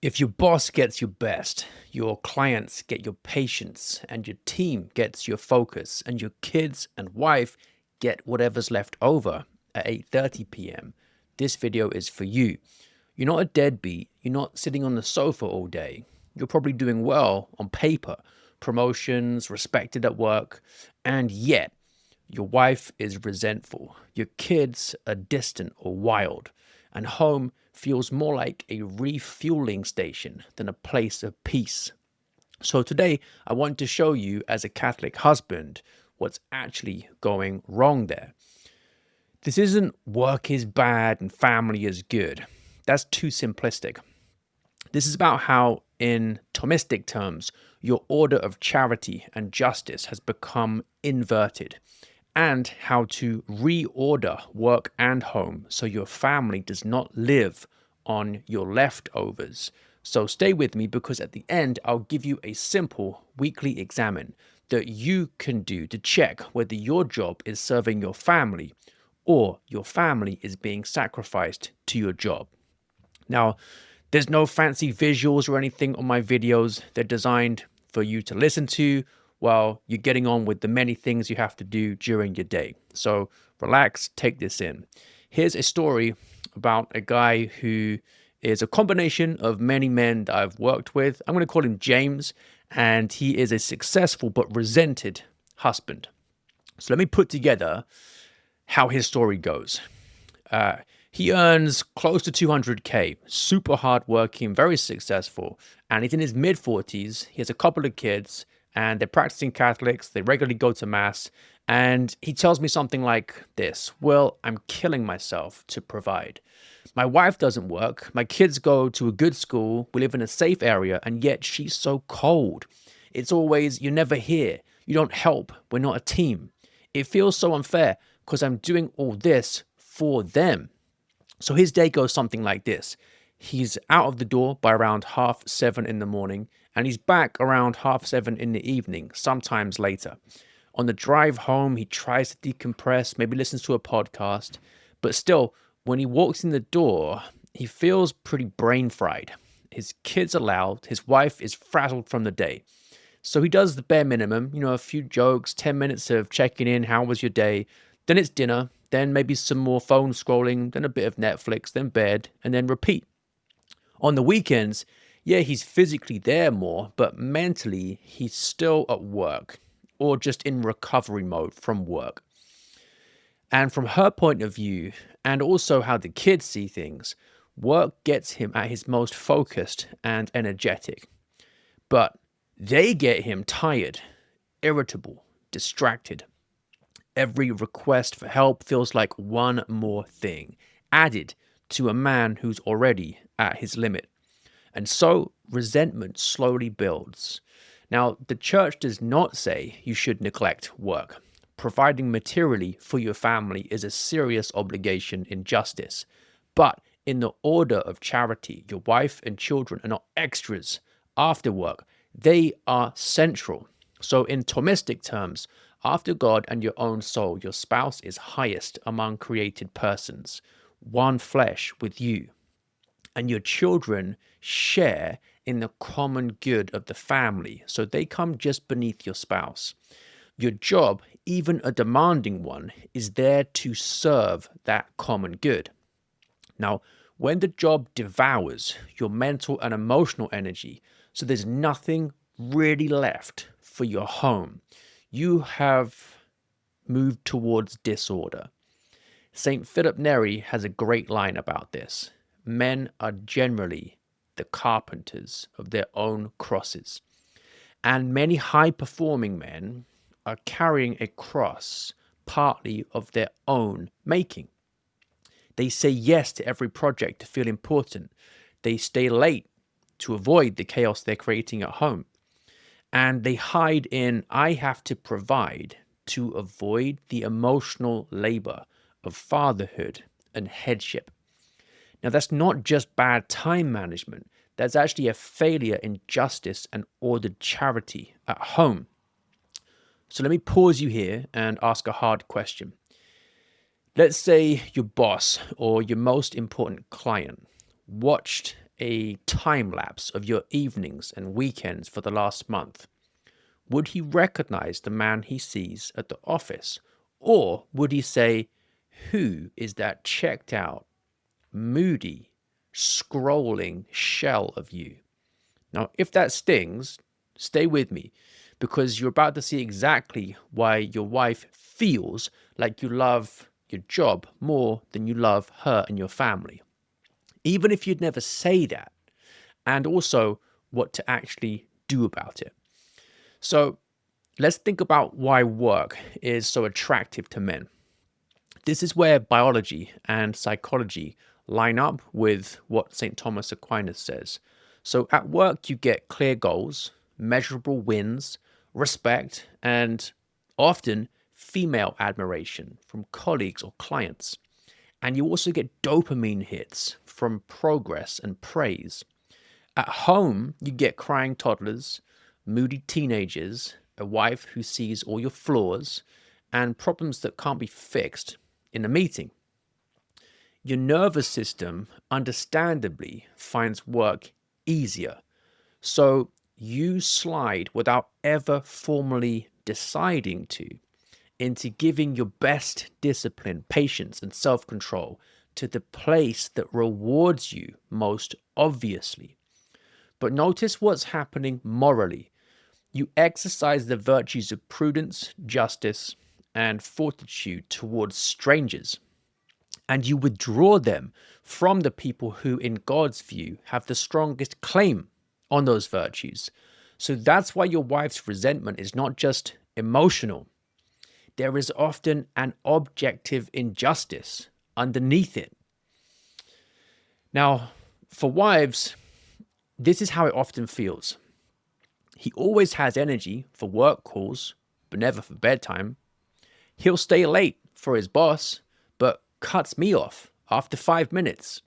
If your boss gets your best, your clients get your patience, and your team gets your focus, and your kids and wife get whatever's left over at 8:30 p.m., this video is for you. You're not a deadbeat, you're not sitting on the sofa all day. You're probably doing well on paper, promotions, respected at work, and yet your wife is resentful, your kids are distant or wild, and home feels more like a refueling station than a place of peace. So today, I want to show you, as a Catholic husband, what's actually going wrong there. This isn't work is bad and family is good. That's too simplistic. This is about how, in Thomistic terms, your order of charity and justice has become inverted, and how to reorder work and home so your family does not live on your leftovers. So stay with me, because at the end, I'll give you a simple weekly examine that you can do to check whether your job is serving your family or your family is being sacrificed to your job. Now, there's no fancy visuals or anything on my videos. They're designed for you to listen to while you're getting on with the many things you have to do during your day. So relax, take this in. Here's a story about a guy who is a combination of many men that I've worked with. I'm going to call him James, and he is a successful but resented husband. So let me put together how his story goes. He earns close to 200K, super hardworking, very successful, and he's in his mid 40s. He has a couple of kids, and they're practicing Catholics. They regularly go to Mass, and he tells me something like this: "Well, I'm killing myself to provide. My wife doesn't work. My kids go to a good school. We live in a safe area, and yet she's so cold. It's always, you're never here. You don't help. We're not a team. It feels so unfair because I'm doing all this for them." So his day goes something like this. He's out of the door by around 7:30 in the morning, and he's back around 7:30 in the evening, sometimes later. On the drive home, he tries to decompress, maybe listens to a podcast, but still, when he walks in the door, he feels pretty brain fried. His kids are loud, his wife is frazzled from the day. So he does the bare minimum, a few jokes, 10 minutes of checking in, how was your day? Then it's dinner, then maybe some more phone scrolling, then a bit of Netflix, then bed, and then repeat. On the weekends, yeah, he's physically there more, but mentally, he's still at work or just in recovery mode from work. And from her point of view, and also how the kids see things, work gets him at his most focused and energetic. But they get him tired, irritable, distracted. Every request for help feels like one more thing added to a man who's already at his limit. And so resentment slowly builds. Now, the church does not say you should neglect work. Providing materially for your family is a serious obligation in justice. But in the order of charity, your wife and children are not extras after work. They are central. So in Thomistic terms, after God and your own soul, your spouse is highest among created persons, one flesh with you. And your children share in the common good of the family, so they come just beneath your spouse. Your job, even a demanding one, is there to serve that common good. Now, when the job devours your mental and emotional energy, so there's nothing really left for your home, you have moved towards disorder. St. Philip Neri has a great line about this. Men are generally the carpenters of their own crosses. And many high-performing men are carrying a cross partly of their own making. They say yes to every project to feel important. They stay late to avoid the chaos they're creating at home. And they hide in, I have to provide, to avoid the emotional labor of fatherhood and headship. Now, that's not just bad time management. That's actually a failure in justice and ordered charity at home. So let me pause you here and ask a hard question. Let's say your boss or your most important client watched a time lapse of your evenings and weekends for the last month, would he recognize the man he sees at the office? Or would he say, who is that checked out, moody, scrolling shell of you? Now, if that stings, stay with me, because you're about to see exactly why your wife feels like you love your job more than you love her and your family, even if you'd never say that, and also what to actually do about it. So let's think about why work is so attractive to men. This is where biology and psychology line up with what St. Thomas Aquinas says. So at work, you get clear goals, measurable wins, respect, and often female admiration from colleagues or clients. And you also get dopamine hits from progress and praise. At home, you get crying toddlers, moody teenagers, a wife who sees all your flaws, and problems that can't be fixed in a meeting. Your nervous system, understandably, finds work easier. So you slide without ever formally deciding to into giving your best discipline, patience, and self control to the place that rewards you most obviously. But notice what's happening morally. You exercise the virtues of prudence, justice, and fortitude towards strangers, and you withdraw them from the people who, in God's view, have the strongest claim on those virtues. So that's why your wife's resentment is not just emotional. There is often an objective injustice underneath it. Now, for wives, this is how it often feels. He always has energy for work calls, but never for bedtime. He'll stay late for his boss, but cuts me off after 5 minutes.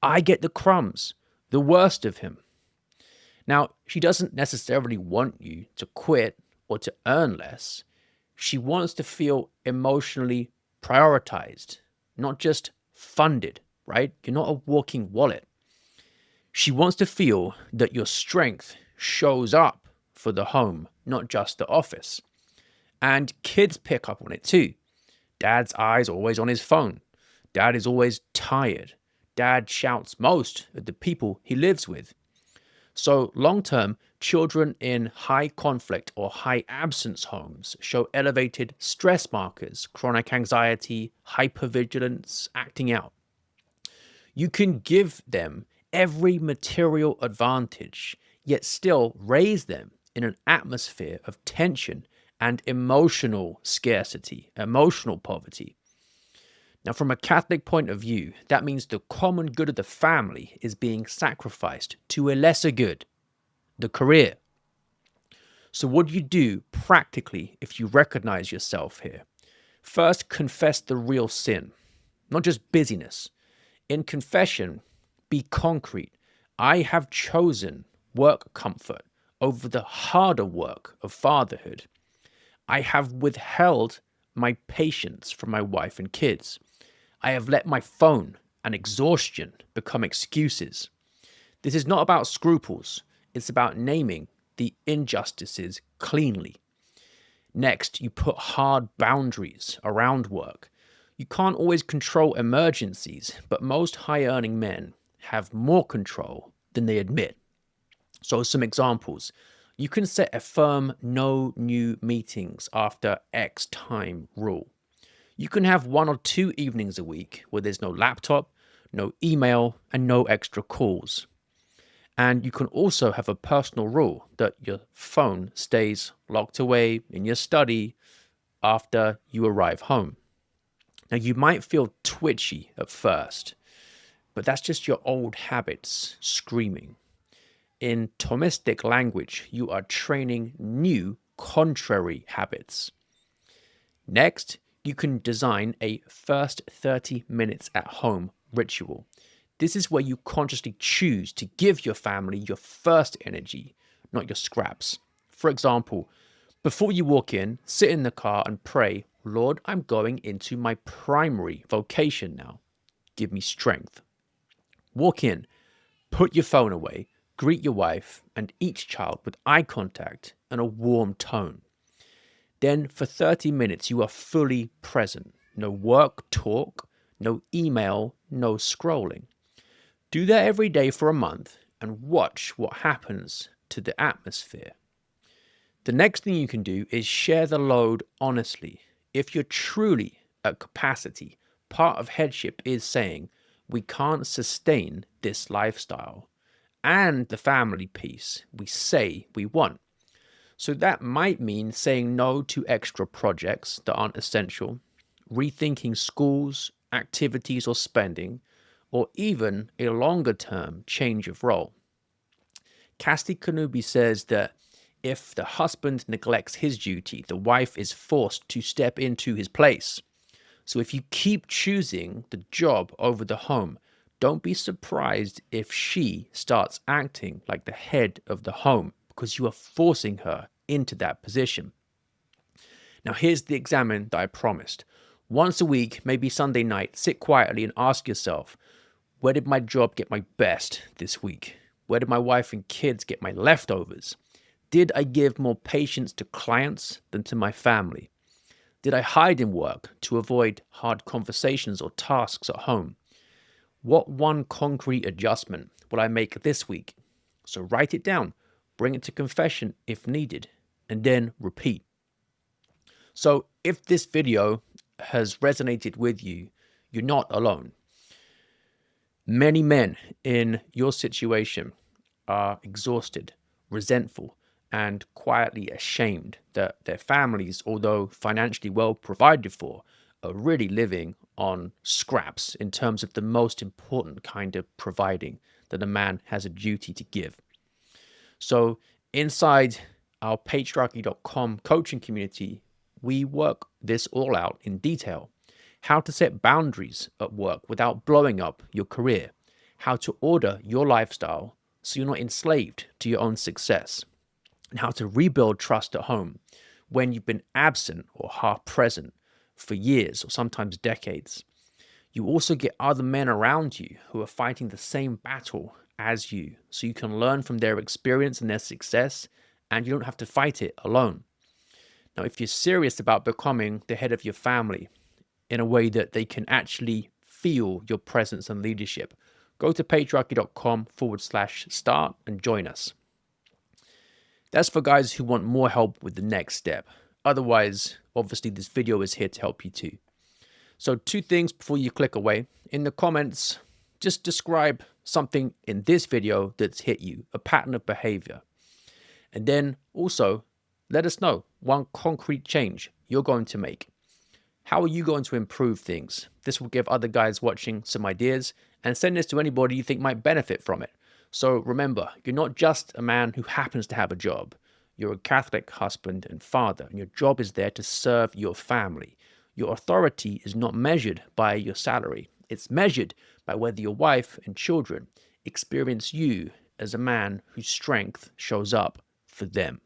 I get the crumbs, the worst of him. Now, she doesn't necessarily want you to quit or to earn less. She wants to feel emotionally prioritized, not just funded, right? You're not a walking wallet. She wants to feel that your strength shows up for the home, not just the office. And kids pick up on it too. Dad's eyes are always on his phone. Dad is always tired. Dad shouts most at the people he lives with. So long term, children in high conflict or high absence homes show elevated stress markers, chronic anxiety, hypervigilance, acting out. You can give them every material advantage, yet still raise them in an atmosphere of tension and emotional scarcity, emotional poverty. Now, from a Catholic point of view, that means the common good of the family is being sacrificed to a lesser good, the career. So what do you do practically if you recognize yourself here? First, confess the real sin, not just busyness. In confession, be concrete. I have chosen work comfort over the harder work of fatherhood. I have withheld my patience from my wife and kids. I have let my phone and exhaustion become excuses. This is not about scruples. It's about naming the injustices cleanly. Next, you put hard boundaries around work. You can't always control emergencies, but most high-earning men have more control than they admit. So some examples. You can set a firm no new meetings after X time rule. You can have 1 or 2 evenings a week where there's no laptop, no email, and no extra calls. And you can also have a personal rule that your phone stays locked away in your study after you arrive home. Now, you might feel twitchy at first, but that's just your old habits screaming. In Thomistic language, you are training new contrary habits. Next, you can design a first 30 minutes at home ritual. This is where you consciously choose to give your family your first energy, not your scraps. For example, before you walk in, sit in the car and pray, Lord, I'm going into my primary vocation now. Give me strength. Walk in, Put your phone away, greet your wife and each child with eye contact and a warm tone. Then for 30 minutes, you are fully present. No work talk, no email, no scrolling. Do that every day for a month and watch what happens to the atmosphere. The next thing you can do is share the load honestly. If you're truly at capacity, part of headship is saying, we can't sustain this lifestyle and the family piece we say we want. So that might mean saying no to extra projects that aren't essential, rethinking schools, activities, or spending, or even a longer term change of role. Casti Kanubi says that if the husband neglects his duty, the wife is forced to step into his place. So if you keep choosing the job over the home, don't be surprised if she starts acting like the head of the home because you are forcing her into that position. Now, here's the examine that I promised. Once a week, maybe Sunday night, sit quietly and ask yourself, where did my job get my best this week? Where did my wife and kids get my leftovers? Did I give more patience to clients than to my family? Did I hide in work to avoid hard conversations or tasks at home? What one concrete adjustment will I make this week? So write it down, bring it to confession if needed, and then repeat. So if this video has resonated with you, you're not alone. Many men in your situation are exhausted, resentful, and quietly ashamed that their families, although financially well provided for, are really living on scraps in terms of the most important kind of providing that a man has a duty to give. So inside our patriarchy.com coaching community, we work this all out in detail. How to set boundaries at work without blowing up your career. How to order your lifestyle so you're not enslaved to your own success. And how to rebuild trust at home when you've been absent or half present for years or sometimes decades. You also get other men around you who are fighting the same battle as you, so you can learn from their experience and their success, and you don't have to fight it alone. Now, if you're serious about becoming the head of your family in a way that they can actually feel your presence and leadership, go to patriarchy.com/start and join us. That's for guys who want more help with the next step. Otherwise, obviously, this video is here to help you too. So 2 things before you click away. In the comments, just describe something in this video that's hit you, a pattern of behavior. And then also, let us know one concrete change you're going to make. How are you going to improve things? This will give other guys watching some ideas, and send this to anybody you think might benefit from it. So remember, you're not just a man who happens to have a job. You're a Catholic husband and father, and your job is there to serve your family. Your authority is not measured by your salary. It's measured by whether your wife and children experience you as a man whose strength shows up for them.